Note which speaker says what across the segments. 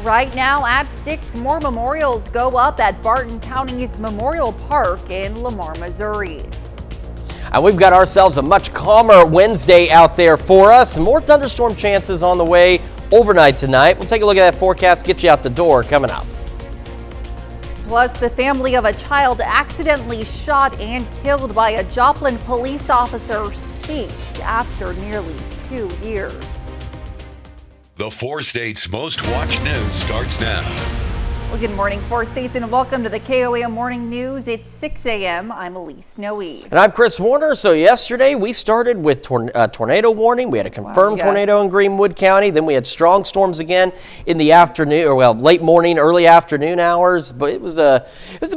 Speaker 1: right now at 6, more memorials go up at Barton County's Memorial Park in Lamar, Missouri.
Speaker 2: And we've got ourselves a much calmer Wednesday out there for us. More thunderstorm chances on the way overnight tonight. We'll take a look at that forecast, get you out the door coming up.
Speaker 1: Plus, the family of a child accidentally shot and killed by a Joplin police officer speaks after nearly 2 years.
Speaker 3: The 4 states' most watched news starts now.
Speaker 1: Well, good morning, 4 states, and welcome to the KOAM Morning News. It's 6 a.m. I'm Elise Snowy.
Speaker 2: And I'm Chris Warner. So yesterday we started with tornado warning. We had a confirmed tornado in Greenwood County. Then we had strong storms again in the afternoon, or late morning, early afternoon hours. But it was a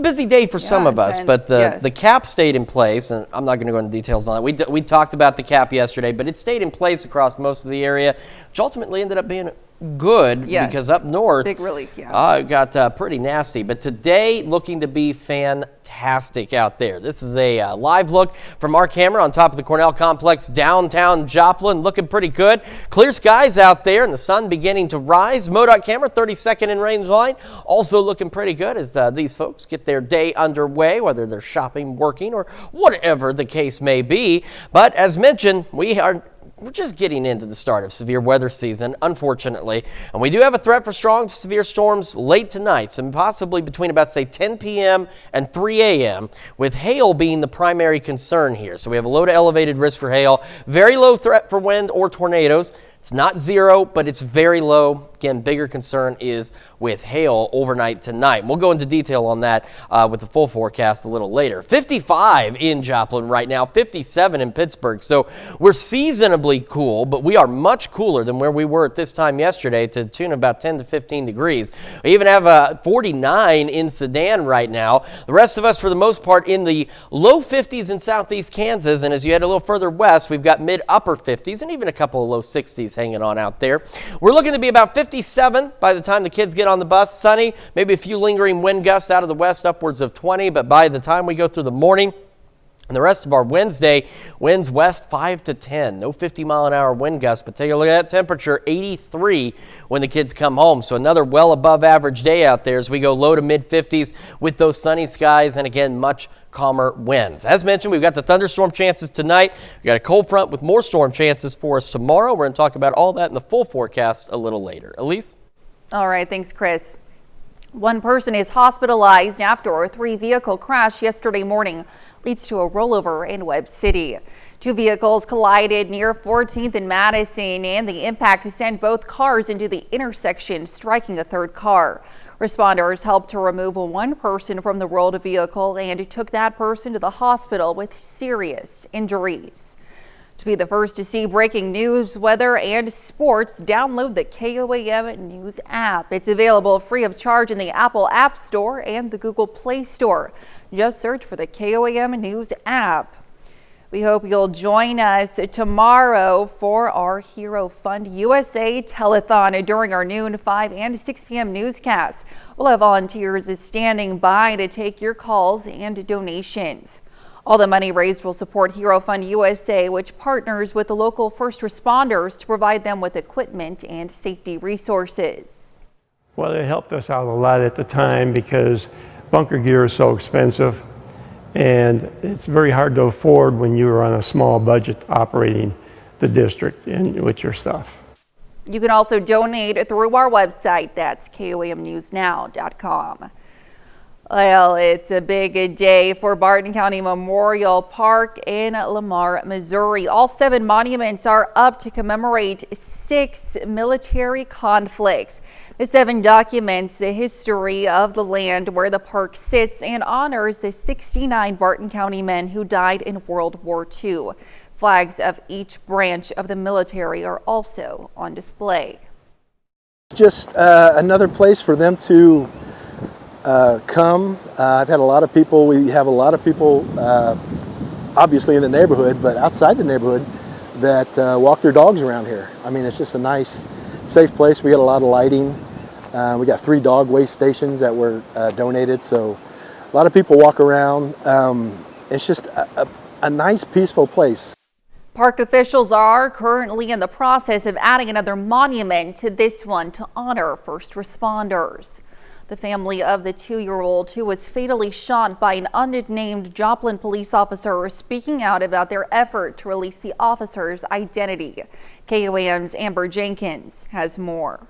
Speaker 2: busy day for some of us. But the cap stayed in place, and I'm not going to go into details on it. We talked about the cap yesterday, but it stayed in place across most of the area, which ultimately ended up being good because up north,
Speaker 1: big relief, it
Speaker 2: got pretty nasty. But today, looking to be fantastic out there. This is a live look from our camera on top of the Cornell Complex, downtown Joplin. Looking pretty good. Clear skies out there and the sun beginning to rise. MoDOT camera, 32nd in range line, also looking pretty good as these folks get their day underway, whether they're shopping, working, or whatever the case may be. But as mentioned, we're just getting into the start of severe weather season, unfortunately. And we do have a threat for strong to severe storms late tonight, and possibly between about, say, 10 p.m. and 3 a.m., with hail being the primary concern here. So we have a low to elevated risk for hail, very low threat for wind or tornadoes. It's not zero, but it's very low. Again, bigger concern is with hail overnight tonight. We'll go into detail on that with the full forecast a little later. 55 in Joplin right now, 57 in Pittsburgh. So we're seasonably cool, but we are much cooler than where we were at this time yesterday, to the tune of about 10 to 15 degrees. We even have 49 in Sedan right now. The rest of us, for the most part, in the low 50s in southeast Kansas. And as you head a little further west, we've got mid-upper 50s and even a couple of low 60s hanging on out there. We're looking to be about 57 by the time the kids get on the bus. Sunny, maybe a few lingering wind gusts out of the west, upwards of 20, but by the time we go through the morning and the rest of our Wednesday, winds west 5 to 10. No 50-mile-an-hour wind gusts, but take a look at that temperature, 83 when the kids come home. So another well above average day out there as we go low to mid-50s with those sunny skies and, again, much calmer winds. As mentioned, we've got the thunderstorm chances tonight. We've got a cold front with more storm chances for us tomorrow. We're going to talk about all that in the full forecast a little later. Elise?
Speaker 1: All right, thanks, Chris. One person is hospitalized after a 3-vehicle crash yesterday morning leads to a rollover in Webb City. 2 vehicles collided near 14th and Madison, and the impact sent both cars into the intersection, striking a third car. Responders helped to remove one person from the rolled vehicle and took that person to the hospital with serious injuries. To be the first to see breaking news, weather, and sports, download the KOAM News app. It's available free of charge in the Apple App Store and the Google Play Store. Just search for the KOAM News app. We hope you'll join us tomorrow for our Hero Fund USA Telethon during our noon, 5 and 6 p.m. newscast. We'll have volunteers standing by to take your calls and donations. All the money raised will support Hero Fund USA, which partners with the local first responders to provide them with equipment and safety resources.
Speaker 4: Well, it helped us out a lot at the time because bunker gear is so expensive, and it's very hard to afford when you are on a small budget operating the district and with your stuff.
Speaker 1: You can also donate through our website. That's KOAMnewsnow.com. Well, it's a big day for Barton County Memorial Park in Lamar, Missouri. All 7 monuments are up to commemorate 6 military conflicts. The 7 documents the history of the land where the park sits and honors the 69 Barton County men who died in World War II. Flags of each branch of the military are also on display.
Speaker 5: Just another place for them to come. I've had a lot of people, we have a lot of people obviously in the neighborhood, but outside the neighborhood that walk their dogs around here. I mean, it's just a nice, safe place. We got a lot of lighting. We got 3 dog waste stations that were donated, so a lot of people walk around. It's just a nice, peaceful place.
Speaker 1: Park officials are currently in the process of adding another monument to this one to honor first responders. The family of the 2-year-old who was fatally shot by an unnamed Joplin police officer is speaking out about their effort to release the officer's identity. KOAM's Amber Jenkins has more.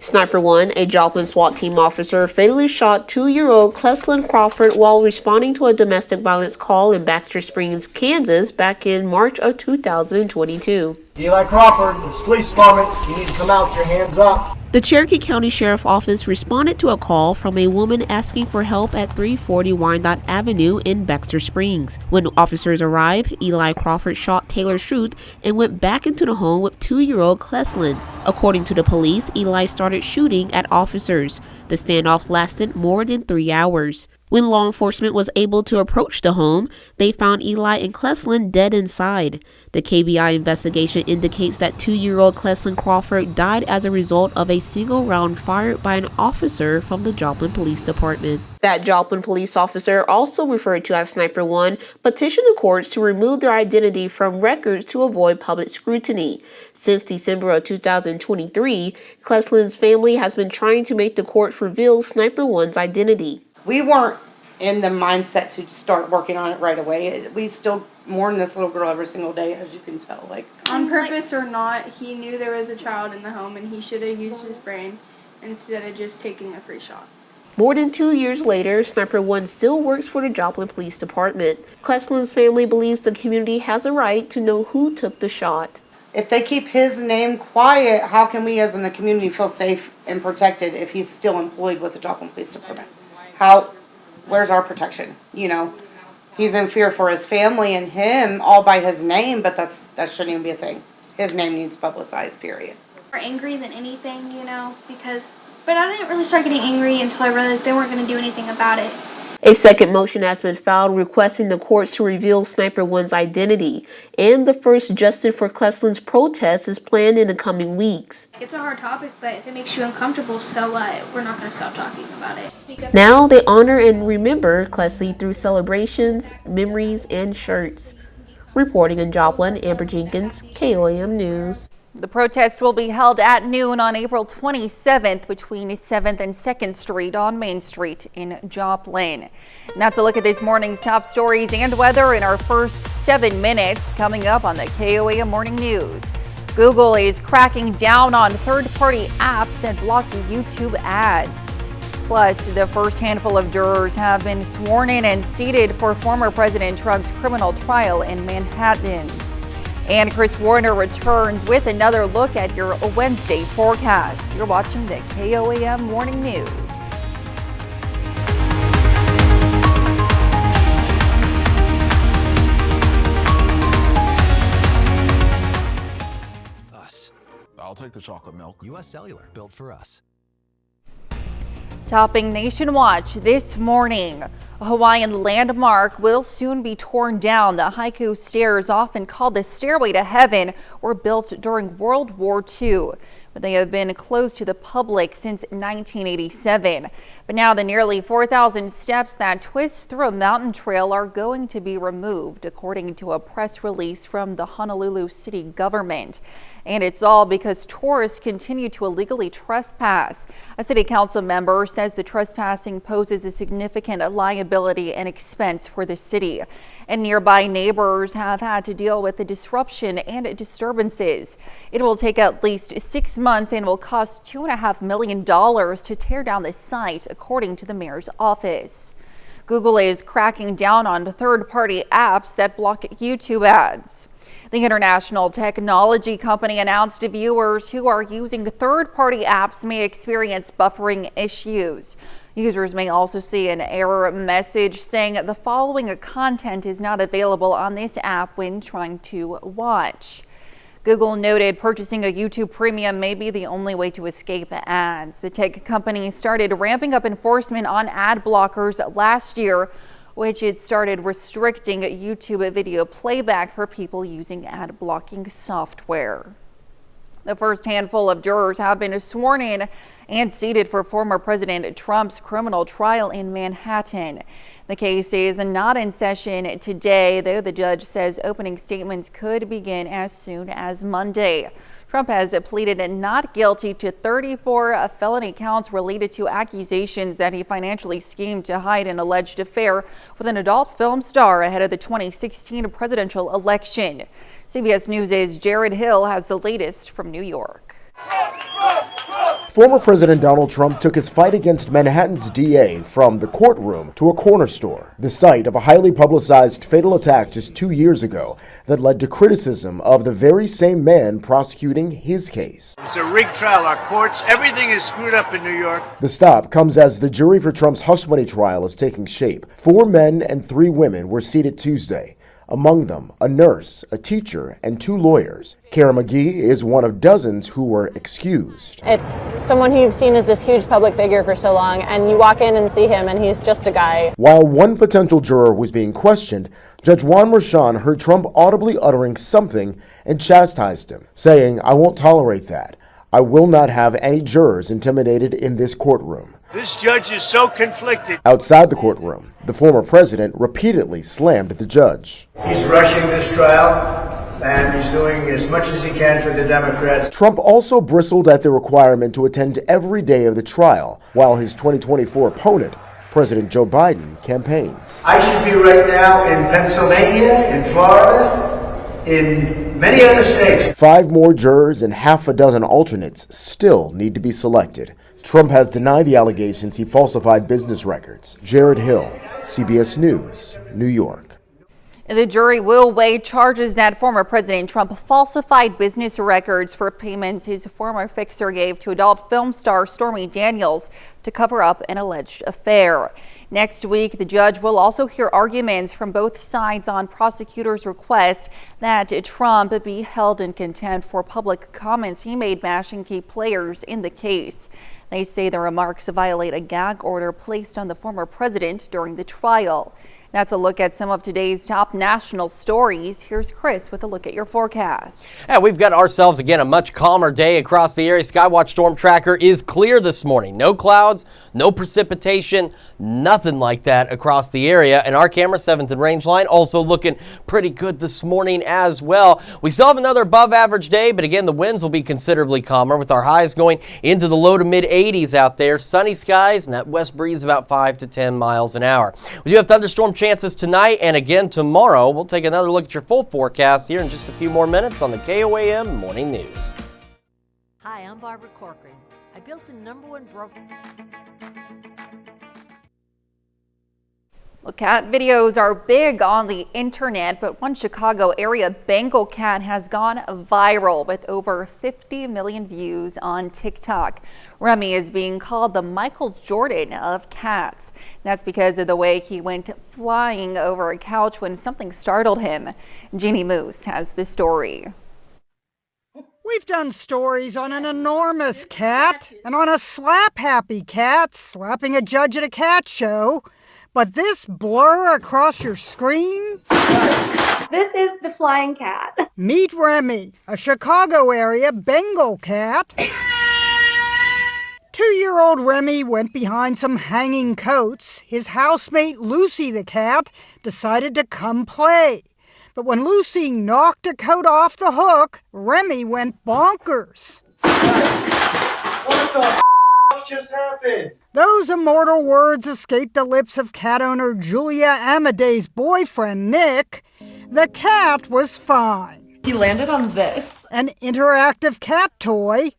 Speaker 6: Sniper 1, a Joplin SWAT team officer, fatally shot 2-year-old Cleslin Crawford while responding to a domestic violence call in Baxter Springs, Kansas back in March of 2022.
Speaker 7: Eli Crawford, this police department, you need to come out with your hands up.
Speaker 6: The Cherokee County Sheriff Office responded to a call from a woman asking for help at 340 Wyandotte Avenue in Baxter Springs. When officers arrived, Eli Crawford shot Taylor Schrute and went back into the home with 2-year-old Cleslin. According to the police, Eli started shooting at officers. The standoff lasted more than 3 hours. When law enforcement was able to approach the home, they found Eli and Cleslin dead inside. The KBI investigation indicates that 2-year-old Cleslin Crawford died as a result of a single round fired by an officer from the Joplin Police Department. That Joplin police officer, also referred to as Sniper 1, petitioned the courts to remove their identity from records to avoid public scrutiny. Since December of 2023, Cleslin's family has been trying to make the courts reveal Sniper 1's identity.
Speaker 8: We weren't in the mindset to start working on it right away. We still mourn this little girl every single day, as you can tell.
Speaker 9: On purpose or not, he knew there was a child in the home and he should have used his brain instead of just taking a free shot.
Speaker 6: More than 2 years later, Sniper 1 still works for the Joplin Police Department. Cleslin's family believes the community has a right to know who took the shot.
Speaker 8: If they keep his name quiet, how can we as in the community feel safe and protected if he's still employed with the Joplin Police Department? Where's our protection? You know, he's in fear for his family and him all by his name, but that shouldn't even be a thing. His name needs publicized, period.
Speaker 9: More angry than anything, but I didn't really start getting angry until I realized they weren't going to do anything about it.
Speaker 6: A second motion has been filed requesting the courts to reveal Sniper 1's identity, and the first justice for Cleslin's protest is planned in the coming weeks.
Speaker 9: It's a hard topic, but if it makes you uncomfortable, so what? We're not going to stop talking about it.
Speaker 6: Now they honor and remember Cleslin through celebrations, memories, and shirts. Reporting in Joplin, Amber Jenkins, KOAM News.
Speaker 1: The protest will be held at noon on April 27th between 7th and 2nd Street on Main Street in Joplin. And that's a look at this morning's top stories and weather in our first 7 minutes. Coming up on the KOAM Morning News. Google is cracking down on third-party apps that block YouTube ads. Plus, the first handful of jurors have been sworn in and seated for former President Trump's criminal trial in Manhattan. And Chris Warner returns with another look at your Wednesday forecast. You're watching the KOAM Morning News.
Speaker 10: I'll take the chocolate milk. U.S. Cellular, built for us.
Speaker 1: Topping Nation Watch this morning, a Hawaiian landmark will soon be torn down. The Haiku Stairs, often called the Stairway to Heaven, were built during World War II, but they have been closed to the public since 1987. But now the nearly 4,000 steps that twist through a mountain trail are going to be removed, according to a press release from the Honolulu city government. And it's all because tourists continue to illegally trespass. A city council member says the trespassing poses a significant liability and expense for the city. And nearby neighbors have had to deal with the disruption and disturbances. It will take at least 6 months and will cost $2.5 million to tear down the site, according to the mayor's office. Google is cracking down on third-party apps that block YouTube ads. The international technology company announced viewers who are using third-party apps may experience buffering issues. Users may also see an error message saying the following content is not available on this app when trying to watch. Google noted purchasing a YouTube Premium may be the only way to escape ads. The tech company started ramping up enforcement on ad blockers last year, which it started restricting YouTube video playback for people using ad blocking software. The first handful of jurors have been sworn in and seated for former President Trump's criminal trial in Manhattan. The case is not in session today, though the judge says opening statements could begin as soon as Monday. Trump has pleaded not guilty to 34 felony counts related to accusations that he financially schemed to hide an alleged affair with an adult film star ahead of the 2016 presidential election. CBS News' Jared Hill has the latest from New York.
Speaker 11: Former President Donald Trump took his fight against Manhattan's DA from the courtroom to a corner store, the site of a highly publicized fatal attack just 2 years ago that led to criticism of the very same man prosecuting his case.
Speaker 7: It's a rigged trial. Our courts, everything is screwed up in New York.
Speaker 11: The stop comes as the jury for Trump's hush money trial is taking shape. 4 men and 3 women were seated Tuesday. Among them, a nurse, a teacher, and 2 lawyers. Kara McGee is one of dozens who were excused.
Speaker 12: It's someone who you've seen as this huge public figure for so long, and you walk in and see him, and he's just a guy.
Speaker 11: While one potential juror was being questioned, Judge Juan Merchan heard Trump audibly uttering something and chastised him, saying, "I won't tolerate that. I will not have any jurors intimidated in this courtroom."
Speaker 7: This judge is so conflicted.
Speaker 11: Outside the courtroom, the former president repeatedly slammed the judge.
Speaker 7: He's rushing this trial, and he's doing as much as he can for the Democrats.
Speaker 11: Trump also bristled at the requirement to attend every day of the trial, while his 2024 opponent, President Joe Biden, campaigns.
Speaker 7: I should be right now in Pennsylvania, in Florida, in many other states.
Speaker 11: 5 more jurors and half a dozen alternates still need to be selected. Trump has denied the allegations he falsified business records. Jared Hill, CBS News, New York.
Speaker 1: The jury will weigh charges that former President Trump falsified business records for payments his former fixer gave to adult film star Stormy Daniels to cover up an alleged affair. Next week, the judge will also hear arguments from both sides on prosecutors' request that Trump be held in contempt for public comments he made bashing key players in the case. They say the remarks violate a gag order placed on the former president during the trial. That's a look at some of today's top national stories. Here's Chris with a look at your forecast.
Speaker 2: Yeah, we've got ourselves again a much calmer day across the area. Skywatch Storm Tracker is clear this morning. No clouds, no precipitation, nothing like that across the area. And our camera 7th and range line also looking pretty good this morning as well. We still have another above average day, but again, the winds will be considerably calmer with our highs going into the low to mid 80s out there. Sunny skies and that west breeze about 5 to 10 miles an hour. We do have thunderstorm chances tonight and again tomorrow. We'll take another look at your full forecast here in just a few more minutes on the KOAM Morning News.
Speaker 13: Hi, I'm Barbara Corcoran. I built the #1 broker.
Speaker 1: Well, cat videos are big on the internet, but one Chicago area Bengal cat has gone viral with over 50 million views on TikTok. Remy is being called the Michael Jordan of cats. That's because of the way he went flying over a couch when something startled him. Jeannie Moose has the story.
Speaker 14: We've done stories on an enormous cat and on a slap-happy cat slapping a judge at a cat show. But this blur across your screen?
Speaker 15: This is the flying cat.
Speaker 14: Meet Remy, a Chicago area Bengal cat. 2-year-old Remy went behind some hanging coats. His housemate Lucy the cat decided to come play. But when Lucy knocked a coat off the hook, Remy went bonkers.
Speaker 7: What the just happened?
Speaker 14: Those immortal words escaped the lips of cat owner Julia Amadei's boyfriend, Nick. The cat was fine.
Speaker 15: He landed on this.
Speaker 14: An interactive cat toy.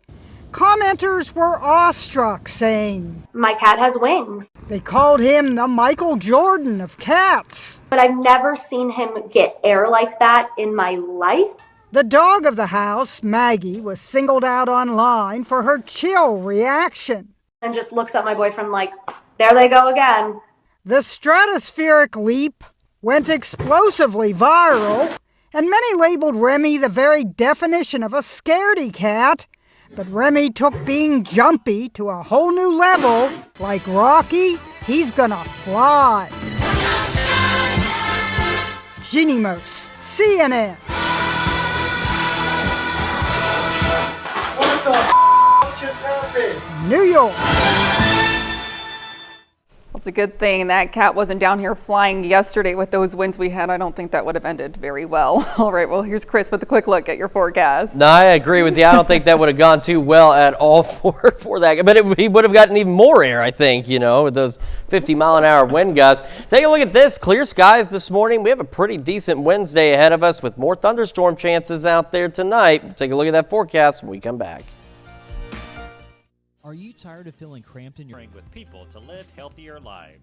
Speaker 14: Commenters were awestruck, saying,
Speaker 15: My cat has wings.
Speaker 14: They called him the Michael Jordan of cats.
Speaker 15: But I've never seen him get air like that in my life.
Speaker 14: The dog of the house, Maggie, was singled out online for her chill reaction.
Speaker 15: And just looks at my boyfriend like, there they go again.
Speaker 14: The stratospheric leap went explosively viral, and many labeled Remy the very definition of a scaredy cat. But Remy took being jumpy to a whole new level. Like Rocky, he's gonna fly. Jeannie Moose, CNN.
Speaker 7: What the just happened?
Speaker 14: New York.
Speaker 1: It's a good thing that cat wasn't down here flying yesterday with those winds we had. I don't think that would have ended very well. All right, well, here's Chris with a quick look at your forecast.
Speaker 2: No, I agree with you. I don't think that would have gone too well at all for that. But he would have gotten even more air, I think, with those 50-mile-an-hour wind gusts. Take a look at this. Clear skies this morning. We have a pretty decent Wednesday ahead of us with more thunderstorm chances out there tonight. Take a look at that forecast when we come back.
Speaker 16: Are you tired of feeling cramped in your with people to live healthier lives?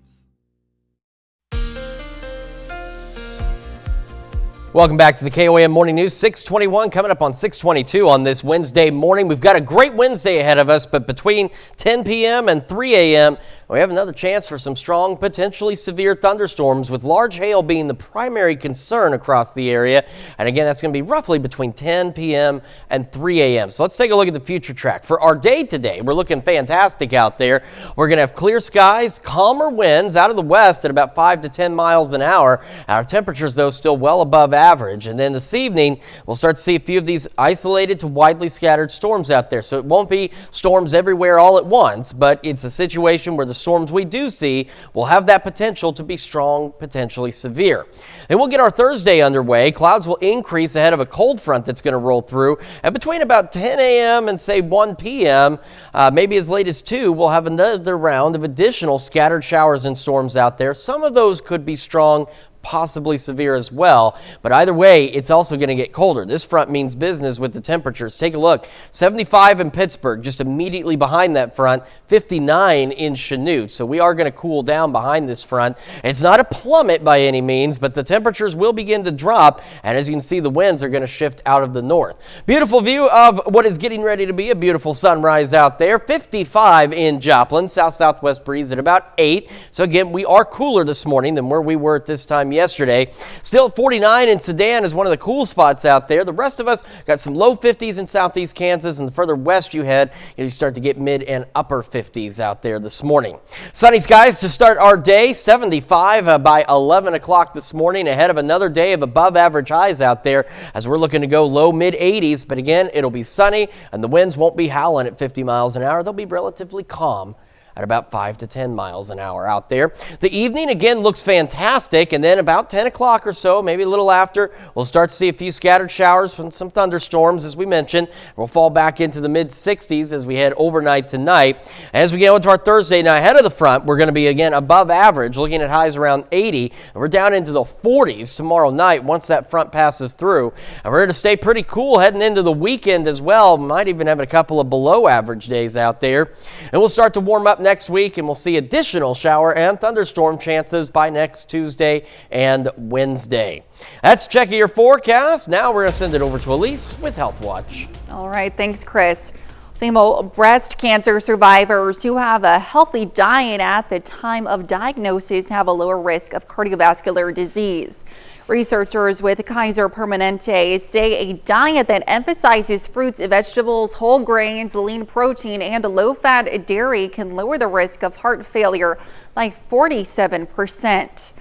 Speaker 2: Welcome back to the KOAM Morning News. 6:21 coming up on 6:22 on this Wednesday morning. We've got a great Wednesday ahead of us, but between 10 p.m. and 3 a.m., we have another chance for some strong, potentially severe thunderstorms, with large hail being the primary concern across the area. And again, that's going to be roughly between 10 p.m. and 3 a.m. So let's take a look at the future track. For our day today, we're looking fantastic out there. We're going to have clear skies, calmer winds out of the west at about 5 to 10 miles an hour. Our temperatures, though, still well above average. And then this evening, we'll start to see a few of these isolated to widely scattered storms out there. So it won't be storms everywhere all at once, but it's a situation where the storms we do see will have that potential to be strong, potentially severe. And we'll get our Thursday underway. Clouds will increase ahead of a cold front that's going to roll through. And between about 10 a.m. and say 1 p.m., maybe as late as 2, we'll have another round of additional scattered showers and storms out there. Some of those could be strong, possibly severe as well. But either way, it's also going to get colder. This front means business with the temperatures. Take a look. 75 in Pittsburgh, just immediately behind that front. 59 in Chanute. So we are going to cool down behind this front. It's not a plummet by any means, but the temperatures will begin to drop. And as you can see, the winds are going to shift out of the north. Beautiful view of what is getting ready to be a beautiful sunrise out there. 55 in Joplin. South-southwest breeze at about 8. So again, we are cooler this morning than where we were at this time yesterday. Still at 49 in Sedan is one of the cool spots out there. The rest of us got some low 50s in southeast Kansas, and the further west you head, you start to get mid and upper 50s out there this morning. Sunny skies to start our day. 75 by 11 o'clock this morning, ahead of another day of above average highs out there as we're looking to go low mid 80s. But again, it'll be sunny and the winds won't be howling at 50 miles an hour. They'll be relatively calm at about 5 to 10 miles an hour out there. The evening again looks fantastic, and then about 10 o'clock or so, maybe a little after, we'll start to see a few scattered showers and some thunderstorms, as we mentioned. We'll fall back into the mid 60s as we head overnight tonight. As we get into our Thursday night ahead of the front, we're going to be again above average, looking at highs around 80, and we're down into the 40s tomorrow night once that front passes through. And we're going to stay pretty cool heading into the weekend as well. Might even have a couple of below average days out there. And we'll start to warm up next week, and we'll see additional shower and thunderstorm chances by next Tuesday and Wednesday. That's check of your forecast. Now we're going to send it over to Elise with Health Watch.
Speaker 1: All right, thanks, Chris. Female breast cancer survivors who have a healthy diet at the time of diagnosis have a lower risk of cardiovascular disease. Researchers with Kaiser Permanente say a diet that emphasizes fruits, vegetables, whole grains, lean protein, and low-fat dairy can lower the risk of heart failure by 47%.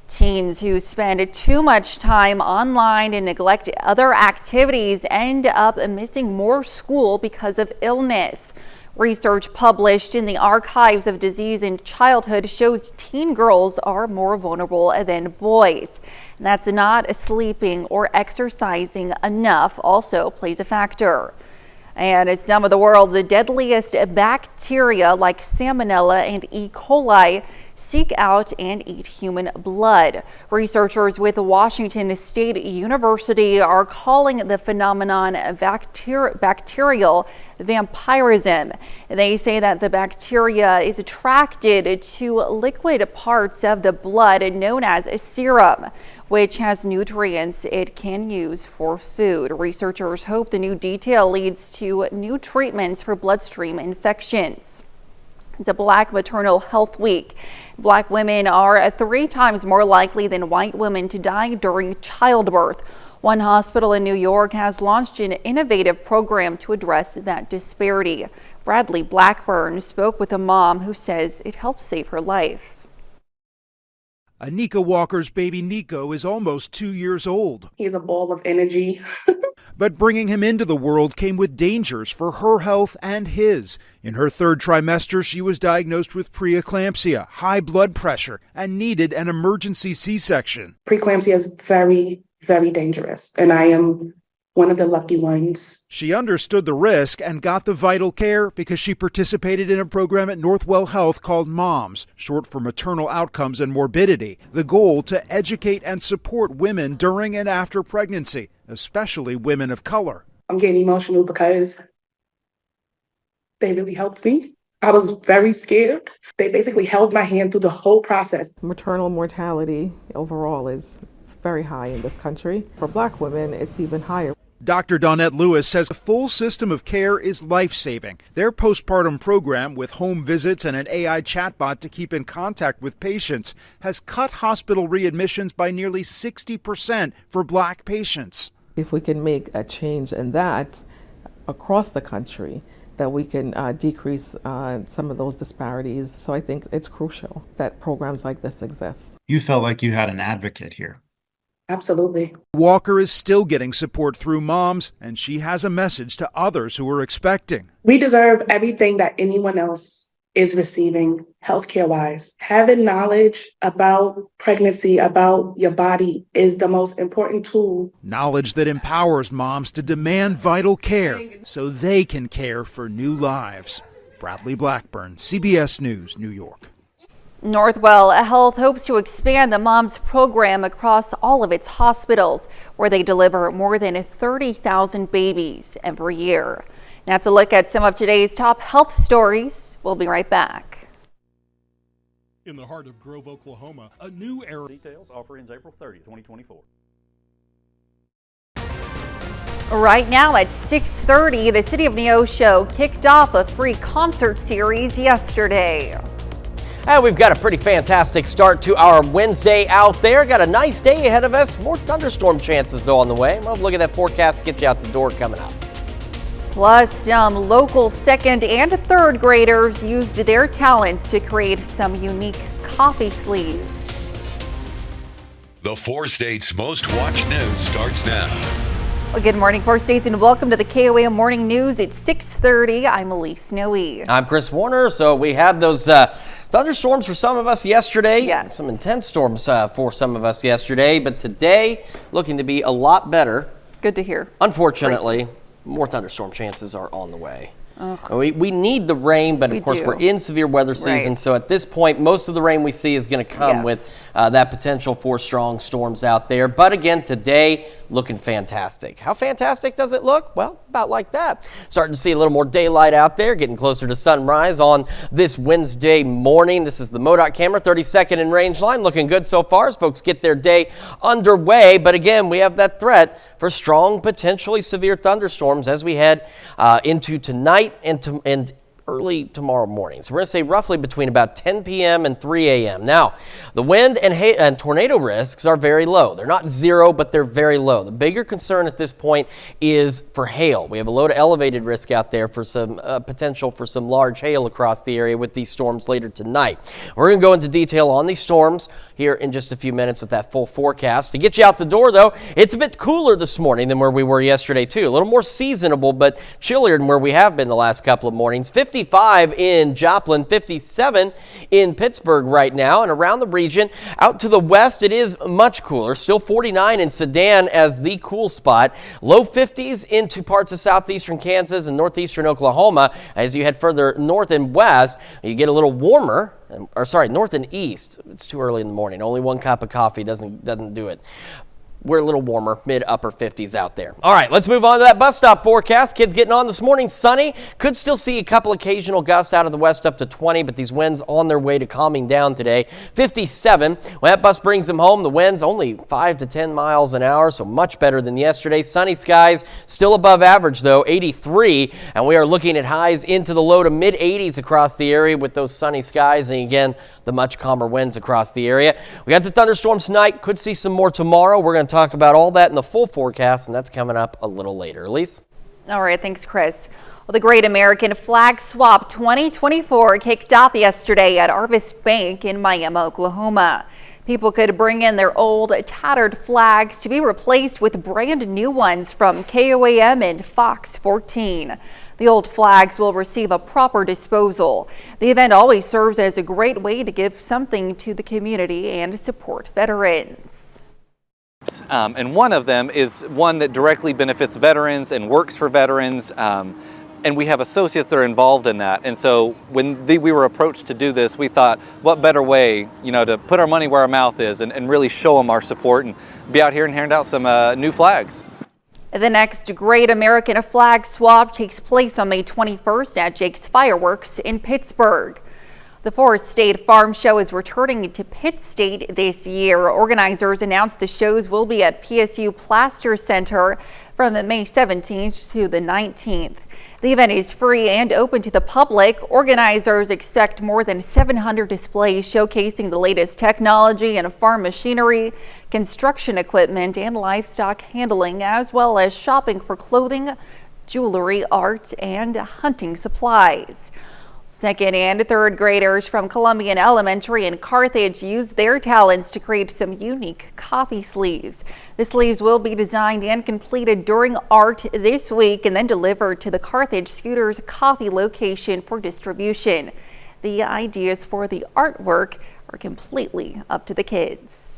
Speaker 1: Teens who spend too much time online and neglect other activities end up missing more school because of illness. Research published in the Archives of Disease in Childhood shows teen girls are more vulnerable than boys. And that's not sleeping or exercising enough also plays a factor. And some of the world's deadliest bacteria like Salmonella and E. coli seek out and eat human blood. Researchers with Washington State University are calling the phenomenon bacterial vampirism. They say that the bacteria is attracted to liquid parts of the blood known as serum, which has nutrients it can use for food. Researchers hope the new detail leads to new treatments for bloodstream infections. It's a Black Maternal Health Week. Black women are 3 times more likely than white women to die during childbirth. One hospital in New York has launched an innovative program to address that disparity. Bradley Blackburn spoke with a mom who says it helped save her life.
Speaker 17: Anika Walker's baby Nico is almost 2 years old.
Speaker 18: He's a ball of energy.
Speaker 17: but bringing him into the world came with dangers for her health and his. In her third trimester, she was diagnosed with preeclampsia, high blood pressure, and needed an emergency C-section.
Speaker 18: Preeclampsia is very, very dangerous, and I am one of the lucky ones.
Speaker 17: She understood the risk and got the vital care because she participated in a program at Northwell Health called MOMS, short for Maternal Outcomes and Morbidity. The goal to educate and support women during and after pregnancy, especially women of color.
Speaker 18: I'm getting emotional because they really helped me. I was very scared. They basically held my hand through the whole process.
Speaker 19: Maternal mortality overall is very high in this country. For Black women, it's even higher.
Speaker 17: Dr. Dawnette Lewis says a full system of care is life-saving. Their postpartum program, with home visits and an AI chatbot to keep in contact with patients, has cut hospital readmissions by nearly 60% for Black patients.
Speaker 19: If we can make a change in that across the country, that we can decrease some of those disparities. So I think it's crucial that programs like this exist.
Speaker 20: You felt like you had an advocate here.
Speaker 18: Absolutely.
Speaker 17: Walker is still getting support through MOMS, and she has a message to others who are expecting.
Speaker 18: We deserve everything that anyone else is receiving healthcare-wise. Having knowledge about pregnancy, about your body, is the most important tool.
Speaker 17: Knowledge that empowers moms to demand vital care so they can care for new lives. Bradley Blackburn, CBS News, New York.
Speaker 1: Northwell Health hopes to expand the MOMS program across all of its hospitals, where they deliver more than 30,000 babies every year. Now to look at some of today's top health stories. We'll be right back.
Speaker 21: In the heart of Grove, Oklahoma, a new era. Details offer ends April 30, 2024.
Speaker 1: Right now at 6:30, the City of Neosho kicked off a free concert series yesterday.
Speaker 2: And we've got a pretty fantastic start to our Wednesday out there. Got a nice day ahead of us. More thunderstorm chances, though, on the way. Well, look at that forecast. Get you out the door coming up.
Speaker 1: Plus, some local second and third graders used their talents to create some unique coffee sleeves.
Speaker 3: The 4 states' most watched news starts now.
Speaker 1: Well, good morning, 4 states, and welcome to the KOAM Morning News. It's 6:30. I'm Elise Snowy.
Speaker 2: I'm Chris Warner. So we had those thunderstorms for some of us yesterday.
Speaker 1: Yes.
Speaker 2: Some intense storms for some of us yesterday. But today, looking to be a lot better.
Speaker 1: Good to hear.
Speaker 2: Unfortunately, more thunderstorm chances are on the way. We need the rain, but of course we're in severe weather season.
Speaker 1: Right.
Speaker 2: So at this point, most of the rain we see is going to come with that potential for strong storms out there. But again, today, looking fantastic. How fantastic does it look? Well, about like that. Starting to see a little more daylight out there, getting closer to sunrise on this Wednesday morning. This is the MoDOT camera, 32nd in range line. Looking good so far as folks get their day underway. But again, we have that threat for strong, potentially severe thunderstorms as we head into tonight and early tomorrow morning. So we're going to say roughly between about 10 p.m. and 3 a.m. Now, the wind and tornado risks are very low. They're not zero, but they're very low. The bigger concern at this point is for hail. We have a low to elevated risk out there for some potential for some large hail across the area with these storms later tonight. We're going to go into detail on these storms here in just a few minutes with that full forecast. To get you out the door, though, it's a bit cooler this morning than where we were yesterday, too. A little more seasonable, but chillier than where we have been the last couple of mornings. 55 in Joplin, 57 in Pittsburgh right now, and around the region. Out to the west, it is much cooler. Still 49 in Sedan as the cool spot. Low 50s into parts of southeastern Kansas and northeastern Oklahoma. As you head further north and west, you get a little warmer. North and east. It's too early in the morning. Only one cup of coffee doesn't do it. We're a little warmer, mid-upper 50s out there. All right, let's move on to that bus stop forecast. Kids getting on this morning, sunny. Could still see a couple occasional gusts out of the west up to 20, but these winds on their way to calming down today. 57. When that bus brings them home, the winds only 5 to 10 miles an hour, so much better than yesterday. Sunny skies, still above average though, 83, and we are looking at highs into the low to mid-80s across the area with those sunny skies, and again, the much calmer winds across the area. We got the thunderstorms tonight. Could see some more tomorrow. We're going to talk about all that in the full forecast, and that's coming up a little later. Elise?
Speaker 1: All right, thanks, Chris. Well, the Great American Flag Swap 2024 kicked off yesterday at Arvest Bank in Miami, Oklahoma. People could bring in their old, tattered flags to be replaced with brand new ones from KOAM and Fox 14. The old flags will receive a proper disposal. The event always serves as a great way to give something to the community and support veterans.
Speaker 4: And one of them is one that directly benefits veterans and works for veterans. And we have associates that are involved in that. And so when we were approached to do this, we thought, what better way, to put our money where our mouth is and really show them our support and be out here and hand out some new flags.
Speaker 1: The next Great American Flag Swap takes place on May 21st at Jake's Fireworks in Pittsburgh. The Forest State Farm Show is returning to Pitt State this year. Organizers announced the shows will be at PSU Plaster Center from May 17th to the 19th. The event is free and open to the public. Organizers expect more than 700 displays showcasing the latest technology and farm machinery, construction equipment, and livestock handling, as well as shopping for clothing, jewelry, art, and hunting supplies. Second and third graders from Columbian Elementary in Carthage used their talents to create some unique coffee sleeves. The sleeves will be designed and completed during art this week and then delivered to the Carthage Scooters Coffee location for distribution. The ideas for the artwork are completely up to the kids.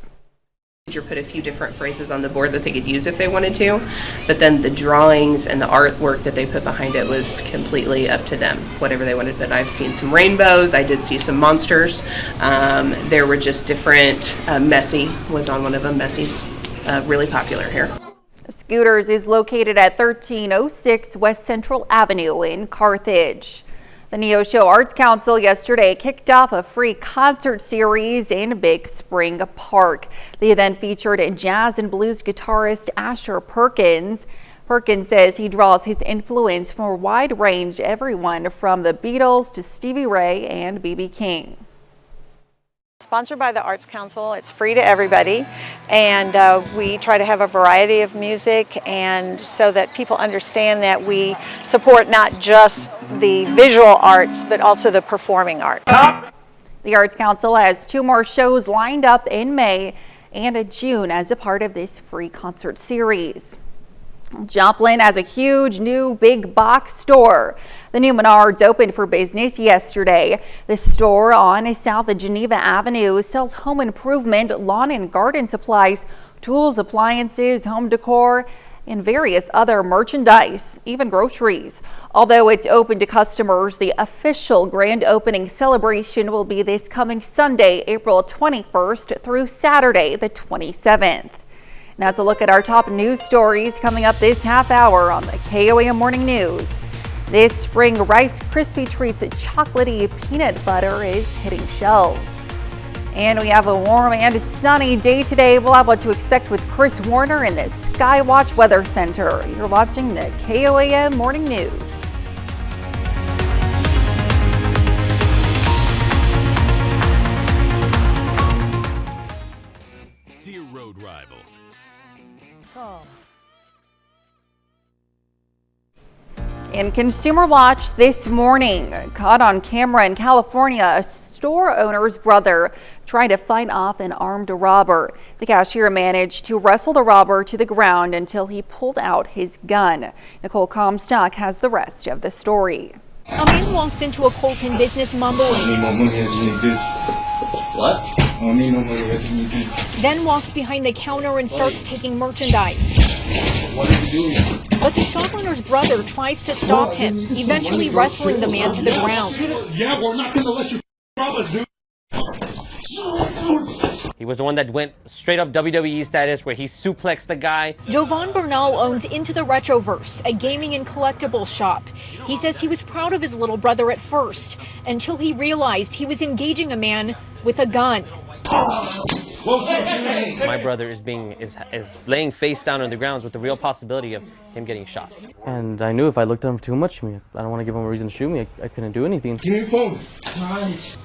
Speaker 22: Teacher put a few different phrases on the board that they could use if they wanted to, but then the drawings and the artwork that they put behind it was completely up to them, whatever they wanted. But I've seen some rainbows, I did see some monsters, there were just different, Messi was on one of them. Messi's really popular here.
Speaker 1: Scooters is located at 1306 West Central Avenue in Carthage. The Neosho Arts Council yesterday kicked off a free concert series in Big Spring Park. The event featured jazz and blues guitarist Asher Perkins. Perkins says he draws his influence from a wide range, everyone from the Beatles to Stevie Ray and B.B. King.
Speaker 23: Sponsored by the Arts Council. It's free to everybody, and we try to have a variety of music, and so that people understand that we support not just the visual arts but also the performing art.
Speaker 1: The Arts Council has 2 more shows lined up in May and June as a part of this free concert series. Joplin has a huge new big box store. The new Menards opened for business yesterday. The store on South Geneva Avenue sells home improvement, lawn and garden supplies, tools, appliances, home decor, and various other merchandise, even groceries. Although it's open to customers, the official grand opening celebration will be this coming Sunday, April 21st through Saturday, the 27th. Now to look at our top news stories coming up this half hour on the KOAM Morning News. This spring, Rice Krispie Treats chocolatey peanut butter is hitting shelves. And we have a warm and sunny day today. We'll have what to expect with Chris Warner in the Skywatch Weather Center. You're watching the KOAM Morning News.
Speaker 3: Dear road rivals.
Speaker 1: In Consumer Watch this morning, caught on camera in California, a store owner's brother tried to fight off an armed robber. The cashier managed to wrestle the robber to the ground until he pulled out his gun. Nicole Comstock has the rest of the story.
Speaker 24: A man walks into a Colton business mumbling.
Speaker 25: What?
Speaker 24: Then walks behind the counter and starts taking merchandise.
Speaker 25: What are you doing?
Speaker 24: But the shop owner's brother tries to stop him, eventually wrestling the man to the ground.
Speaker 25: Yeah, we're not going to let your brother do.
Speaker 26: He was the one that went straight up WWE status where he suplexed the guy.
Speaker 24: Jovan Bernal owns Into the Retroverse, a gaming and collectibles shop. He says he was proud of his little brother at first, until he realized he was engaging a man with a gun.
Speaker 26: My brother is laying face down on the ground with the real possibility of him getting shot.
Speaker 27: And I knew if I looked at him too much, I don't want to give him a reason to shoot me. I couldn't do anything.
Speaker 25: Give me your phone.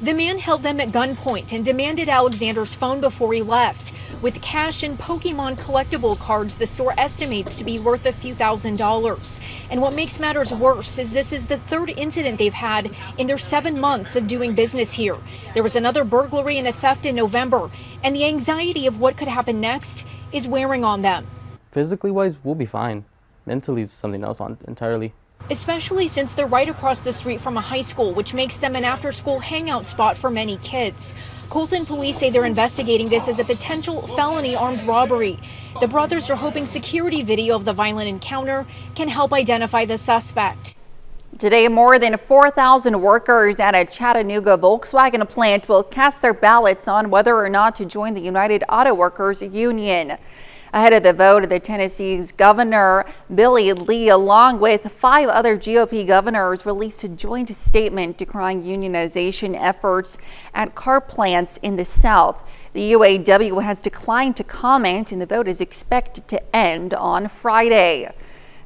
Speaker 24: The man held them at gunpoint and demanded Alexander's phone before he left. With cash and Pokemon collectible cards, the store estimates to be worth a few $1,000s. And what makes matters worse is this is the third incident they've had in their 7 months of doing business here. There was another burglary and a theft in November, and the the anxiety of what could happen next is wearing on them.
Speaker 27: Physically wise, we'll be fine. Mentally is something else entirely.
Speaker 24: Especially since they're right across the street from a high school, which makes them an after-school hangout spot for many kids. Colton police say they're investigating this as a potential felony armed robbery. The brothers are hoping security video of the violent encounter can help identify the suspect.
Speaker 1: Today, more than 4,000 workers at a Chattanooga Volkswagen plant will cast their ballots on whether or not to join the United Auto Workers Union. Ahead of the vote, the Tennessee's Governor Billy Lee, along with 5 other GOP governors, released a joint statement decrying unionization efforts at car plants in the South. The UAW has declined to comment, and the vote is expected to end on Friday.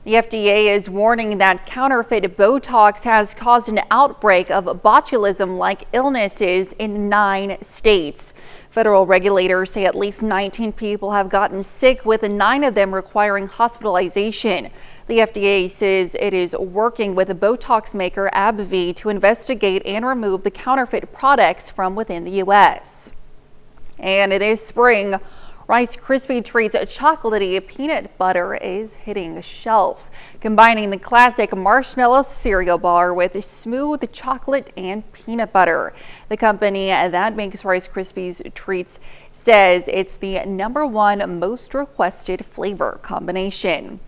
Speaker 1: The FDA is warning that counterfeit Botox has caused an outbreak of botulism-like illnesses in 9 states. Federal regulators say at least 19 people have gotten sick, with 9 of them requiring hospitalization. The FDA says it is working with the Botox maker AbbVie to investigate and remove the counterfeit products from within the U.S. And this spring, Rice Krispie Treats chocolatey peanut butter is hitting shelves, combining the classic marshmallow cereal bar with smooth chocolate and peanut butter. The company that makes Rice Krispie Treats says it's the #1 most requested flavor combination.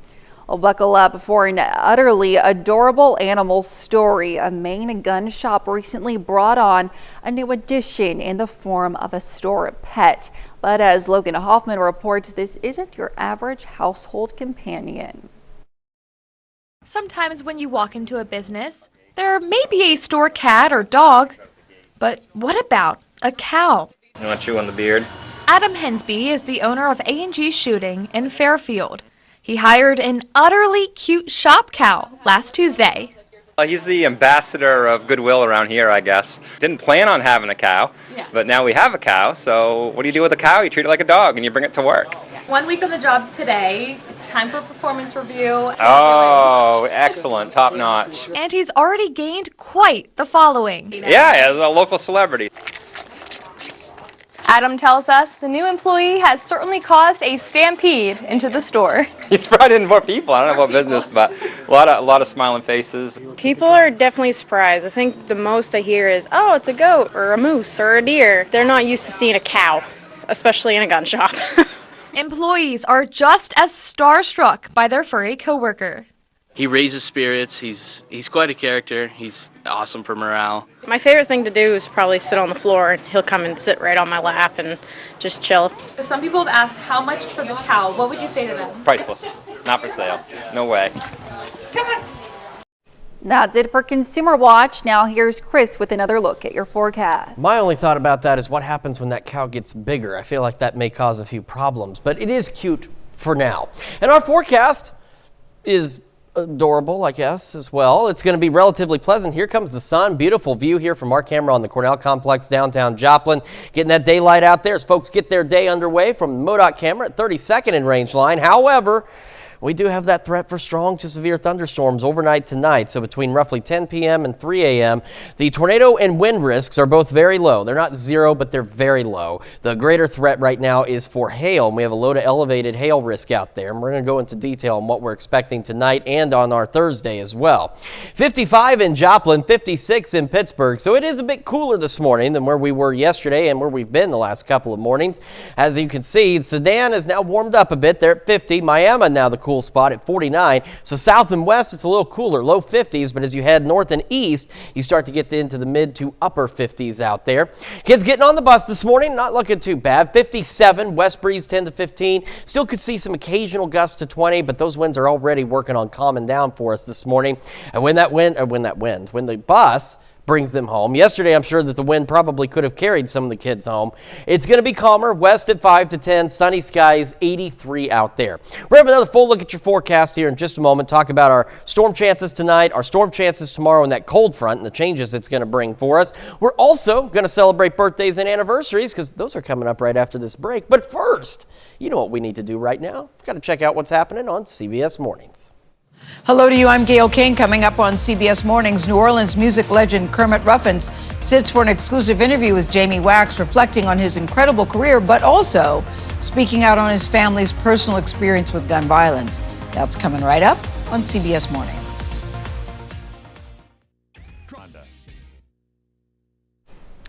Speaker 1: Well, buckle up for an utterly adorable animal story. A Maine gun shop recently brought on a new addition in the form of a store pet. But as Logan Hoffman reports, this isn't your average household companion.
Speaker 5: Sometimes when you walk into a business, there may be a store cat or dog, but what about a cow?
Speaker 6: You want to chew on the beard?
Speaker 5: Adam Hensby is the owner of A&G Shooting in Fairfield. He hired an utterly cute shop cow last Tuesday.
Speaker 6: He's the ambassador of goodwill around here, I guess. Didn't plan on having a cow, but now we have a cow, so what do you do with a cow? You treat it like a dog and you bring it to work.
Speaker 5: 1 week on the job today. It's time for a performance review.
Speaker 6: Oh, excellent, top notch.
Speaker 5: And he's already gained quite the following.
Speaker 6: Yeah, as a local celebrity.
Speaker 5: Adam tells us the new employee has certainly caused a stampede into the store.
Speaker 6: He's brought in more people. I don't know what business, but a lot of smiling faces.
Speaker 8: People are definitely surprised. I think the most I hear is, oh, it's a goat or a moose or a deer. They're not used to seeing a cow, especially in a gun shop.
Speaker 5: Employees are just as starstruck by their furry coworker.
Speaker 9: He raises spirits. He's quite a character. He's awesome for morale.
Speaker 8: My favorite thing to do is probably sit on the floor, and he'll come and sit right on my lap and just chill.
Speaker 5: Some people have asked how much for the cow. What would you say to them?
Speaker 6: Priceless. Not for sale. No way.
Speaker 1: That's it for Consumer Watch. Now here's Chris with another look at your forecast.
Speaker 2: My only thought about that is what happens when that cow gets bigger. I feel like that may cause a few problems, but it is cute for now. And our forecast is adorable, I guess, as well. It's going to be relatively pleasant. Here comes the sun. Beautiful view here from our camera on the Cornell Complex, downtown Joplin. Getting that daylight out there as folks get their day underway from the MoDOT camera at 32nd and Range Line. However, we do have that threat for strong to severe thunderstorms overnight tonight. So between roughly 10 p.m. and 3 a.m., the tornado and wind risks are both very low. They're not zero, but they're very low. The greater threat right now is for hail, and we have a low to elevated hail risk out there. And we're going to go into detail on what we're expecting tonight and on our Thursday as well. 55 in Joplin, 56 in Pittsburgh. So it is a bit cooler this morning than where we were yesterday and where we've been the last couple of mornings. As you can see, Sedan is now warmed up a bit. They're at 50. Miami now the cool spot at 49. So south and west, it's a little cooler, low 50s, but as you head north and east, you start to get into the mid to upper 50s out there. Kids getting on the bus this morning, not looking too bad. 57, west breeze 10 to 15. Still could see some occasional gusts to 20, but those winds are already working on calming down for us this morning. And when the bus brings them home. Yesterday, I'm sure that the wind probably could have carried some of the kids home. It's going to be calmer, west at 5 to 10, sunny skies, 83 out there. We're having another full look at your forecast here in just a moment. Talk about our storm chances tonight, our storm chances tomorrow, and that cold front and the changes it's going to bring for us. We're also going to celebrate birthdays and anniversaries because those are coming up right after this break. But first, you know what we need to do right now. We've got to check out what's happening on CBS Mornings.
Speaker 10: Hello to you, I'm Gail King. Coming up on CBS Mornings, New Orleans music legend Kermit Ruffins
Speaker 7: sits for an exclusive interview with Jamie Wax, reflecting on his incredible career, but also speaking out on his family's personal experience with gun violence. That's coming right up on CBS Mornings.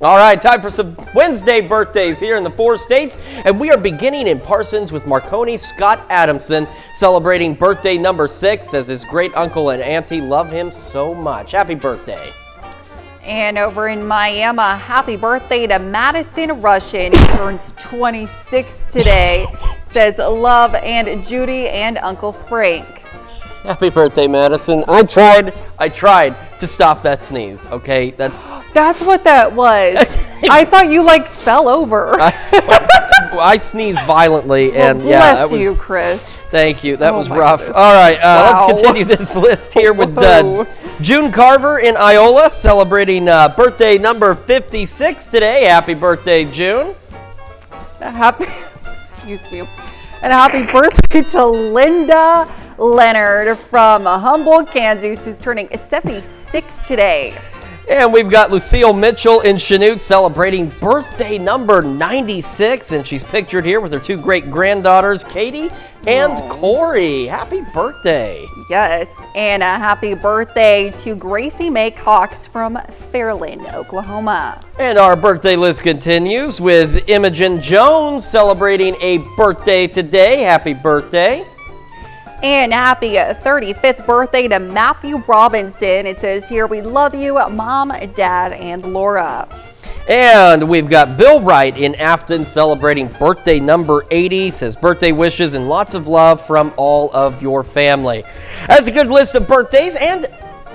Speaker 2: All right, time for some Wednesday birthdays here in the 4 states, and we are beginning in Parsons with Marconi Scott Adamson, celebrating birthday number 6, as his great uncle and auntie love him so much. Happy birthday.
Speaker 1: And over in Miami, happy birthday to Madison Russian. He turns 26 today. Says love and Judy and Uncle Frank.
Speaker 2: Happy birthday, Madison. I tried to stop that sneeze, okay? That's
Speaker 1: what that was. I thought you fell over.
Speaker 2: I sneezed violently, and yeah, that was.
Speaker 1: Bless you, Chris.
Speaker 2: Thank you. That was
Speaker 1: my
Speaker 2: rough.
Speaker 1: goodness.
Speaker 2: All right,
Speaker 1: Wow.
Speaker 2: let's continue this list here with June Carver in Iola, celebrating birthday number 56 today. Happy birthday, June.
Speaker 1: Excuse me. And happy birthday to Linda Leonard from Humboldt, Kansas, who's turning 76 today.
Speaker 2: And we've got Lucille Mitchell in Chanute celebrating birthday number 96, and she's pictured here with her 2 great granddaughters, Katie and Corey. Happy birthday.
Speaker 1: Yes, and a happy birthday to Gracie Mae Cox from Fairland, Oklahoma.
Speaker 2: And our birthday list continues with Imogen Jones celebrating a birthday today. Happy birthday.
Speaker 1: And happy 35th birthday to Matthew Robinson. It says here, we love you, Mom, Dad, and Laura.
Speaker 2: And we've got Bill Wright in Afton celebrating birthday number 80. Says birthday wishes and lots of love from all of your family. That's a good list of birthdays, and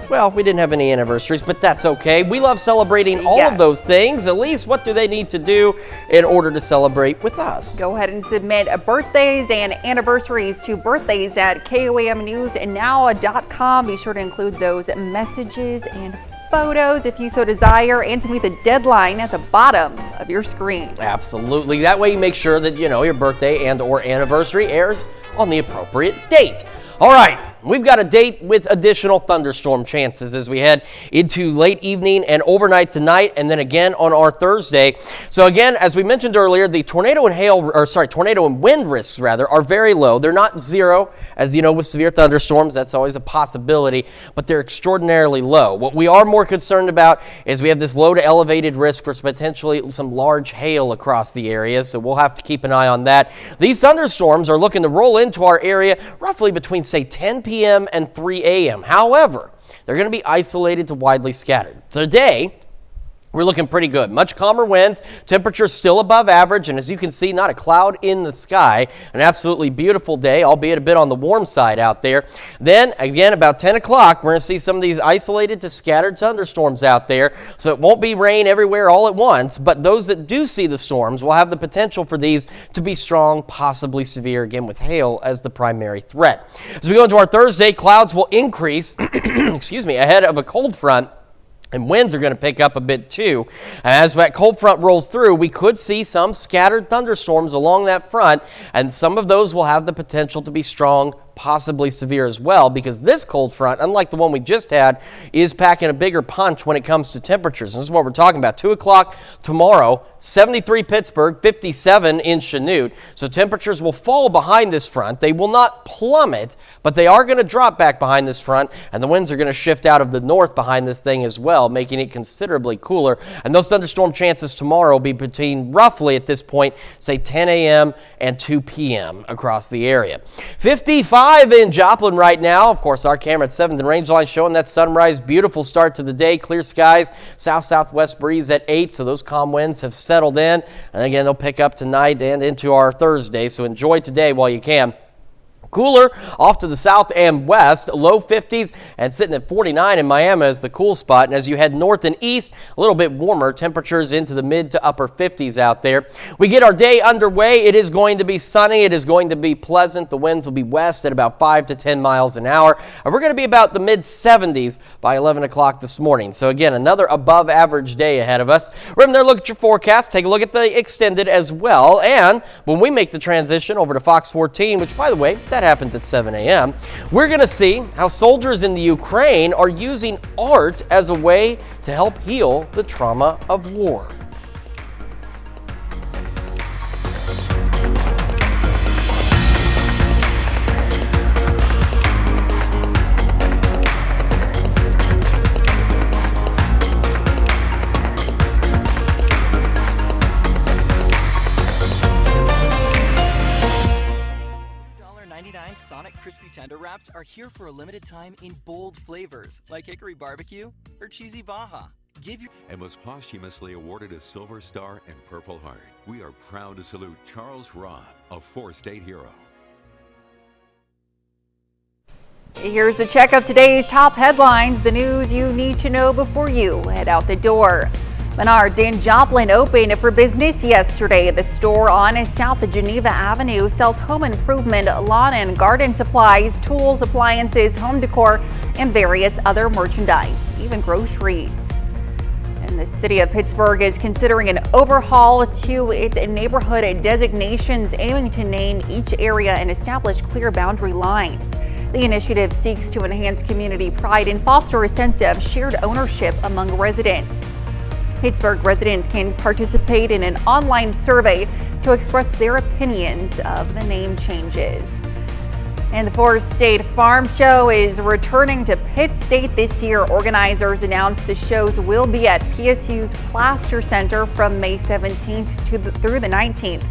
Speaker 2: well, we didn't have any anniversaries, but that's okay. We love celebrating all of those things. At least, what do they need to do in order to celebrate with us?
Speaker 1: Go ahead and submit birthdays and anniversaries to birthdays@KOAMnewsnow.com. Be sure to include those messages and photos if you so desire, and to meet the deadline at the bottom of your screen.
Speaker 2: Absolutely. That way you make sure that, your birthday and or anniversary airs on the appropriate date. All right. We've got a date with additional thunderstorm chances as we head into late evening and overnight tonight, and then again on our Thursday. So again, as we mentioned earlier, the tornado and wind risks are very low. They're not zero, as you know, with severe thunderstorms. That's always a possibility, but they're extraordinarily low. What we are more concerned about is we have this low to elevated risk for potentially some large hail across the area, so we'll have to keep an eye on that. These thunderstorms are looking to roll into our area roughly between, say, 10 p.m. and 3 a.m. However, they're going to be isolated to widely scattered. Today, we're looking pretty good. Much calmer winds, temperatures still above average, and as you can see, not a cloud in the sky. An absolutely beautiful day, albeit a bit on the warm side out there. Then, again, about 10 o'clock, we're going to see some of these isolated to scattered thunderstorms out there. So it won't be rain everywhere all at once, but those that do see the storms will have the potential for these to be strong, possibly severe, again with hail as the primary threat. As we go into our Thursday, clouds will increase, ahead of a cold front. And winds are going to pick up a bit too. As that cold front rolls through, we could see some scattered thunderstorms along that front, and some of those will have the potential to be strong, possibly severe as well, because this cold front, unlike the one we just had, is packing a bigger punch when it comes to temperatures. This is what we're talking about. 2 o'clock tomorrow, 73 Pittsburgh, 57 in Chanute. So temperatures will fall behind this front. They will not plummet, but they are going to drop back behind this front, and the winds are going to shift out of the north behind this thing as well, making it considerably cooler. And those thunderstorm chances tomorrow will be between roughly at this point, say 10 a.m. and 2 p.m. across the area. 55 in Joplin right now. Of course, our camera at 7th and Rangeline showing that sunrise. Beautiful start to the day. Clear skies. South-southwest breeze at 8. So those calm winds have settled in. And again, they'll pick up tonight and into our Thursday. So enjoy today while you can. Cooler off to the south and west, low 50s and sitting at 49 in Miami is the cool spot. And as you head north and east, a little bit warmer, temperatures into the mid to upper 50s out there. We get our day underway. It is going to be sunny. It is going to be pleasant. The winds will be west at about 5 to 10 miles an hour. And we're going to be about the mid 70s by 11 o'clock this morning. So again, another above average day ahead of us. Remember, look at your forecast. Take a look at the extended as well. And when we make the transition over to Fox 14, which by the way, that That happens at 7 a.m. We're going to see how soldiers in the Ukraine are using art as a way to help heal the trauma of war.
Speaker 10: Sonic Crispy Tender Wraps are here for a limited time in bold flavors like hickory barbecue or cheesy Baja.
Speaker 3: And was posthumously awarded a Silver Star and Purple Heart. We are proud to salute Charles Robb, a four-state hero.
Speaker 1: Here's a check of today's top headlines, the news you need to know before you head out the door. Menards in Joplin opened for business yesterday. The store on South Geneva Avenue sells home improvement, lawn and garden supplies, tools, appliances, home decor, and various other merchandise, even groceries. And the city of Pittsburgh is considering an overhaul to its neighborhood designations, aiming to name each area and establish clear boundary lines. The initiative seeks to enhance community pride and foster a sense of shared ownership among residents. Pittsburgh residents can participate in an online survey to express their opinions of the name changes. And the Forest State Farm Show is returning to Pitt State this year. Organizers announced the shows will be at PSU's Plaster Center from May 17th through the 19th.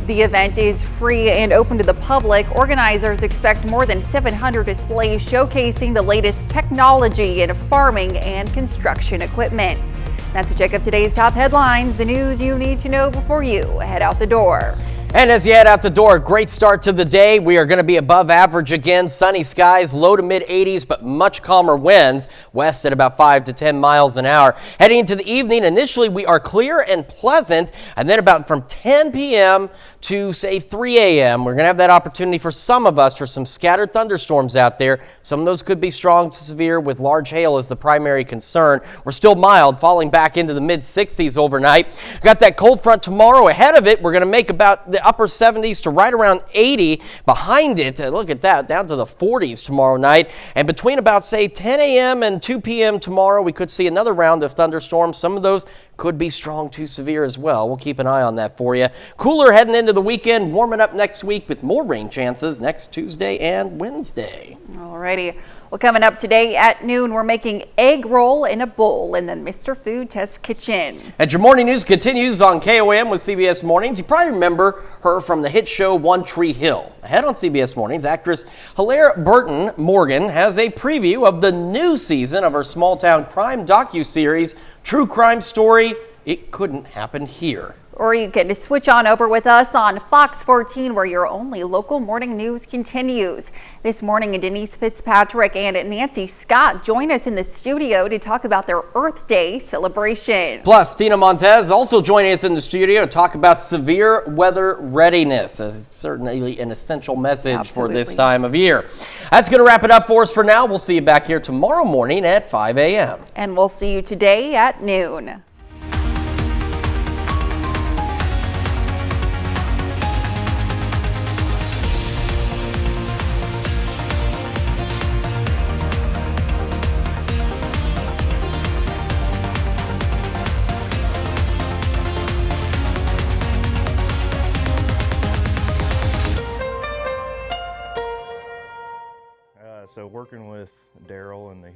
Speaker 1: The event is free and open to the public. Organizers expect more than 700 displays showcasing the latest technology in farming and construction equipment. That's a check of today's top headlines, the news you need to know before you head out the door.
Speaker 2: And as you head out the door, great start to the day. We are going to be above average again. Sunny skies, low to mid 80s, but much calmer winds. West at about 5 to 10 miles an hour. Heading into the evening, initially we are clear and pleasant. And then about from 10 p.m. to say 3 a.m., we're going to have that opportunity for some of us for some scattered thunderstorms out there. Some of those could be strong to severe with large hail as the primary concern. We're still mild, falling back into the mid 60s overnight. Got that cold front tomorrow ahead of it. We're going to make about the upper 70s to right around 80. Behind it, look at that, down to the 40s tomorrow night. And between about, say, 10 a.m. and 2 p.m. tomorrow, we could see another round of thunderstorms. Some of those could be strong to severe as well. We'll keep an eye on that for you. Cooler heading into the weekend, warming up next week with more rain chances next Tuesday and Wednesday.
Speaker 1: Alrighty. Well, coming up today at noon, we're making egg roll in a bowl in the Mr. Food Test Kitchen.
Speaker 2: And your morning news continues on KOAM with CBS Mornings. You probably remember her from the hit show One Tree Hill. Ahead on CBS Mornings, actress Hilaire Burton Morgan has a preview of the new season of her small-town crime docuseries, True Crime Story, It Couldn't Happen Here.
Speaker 1: Or you can switch on over with us on Fox 14, where your only local morning news continues. This morning, Denise Fitzpatrick and Nancy Scott join us in the studio to talk about their Earth Day celebration.
Speaker 2: Plus, Tina Montez also joining us in the studio to talk about severe weather readiness, as certainly an essential message for this time of year. That's going to wrap it up for us for now. We'll see you back here tomorrow morning at 5 a.m.
Speaker 1: And we'll see you today at noon.
Speaker 11: So working with Daryl and the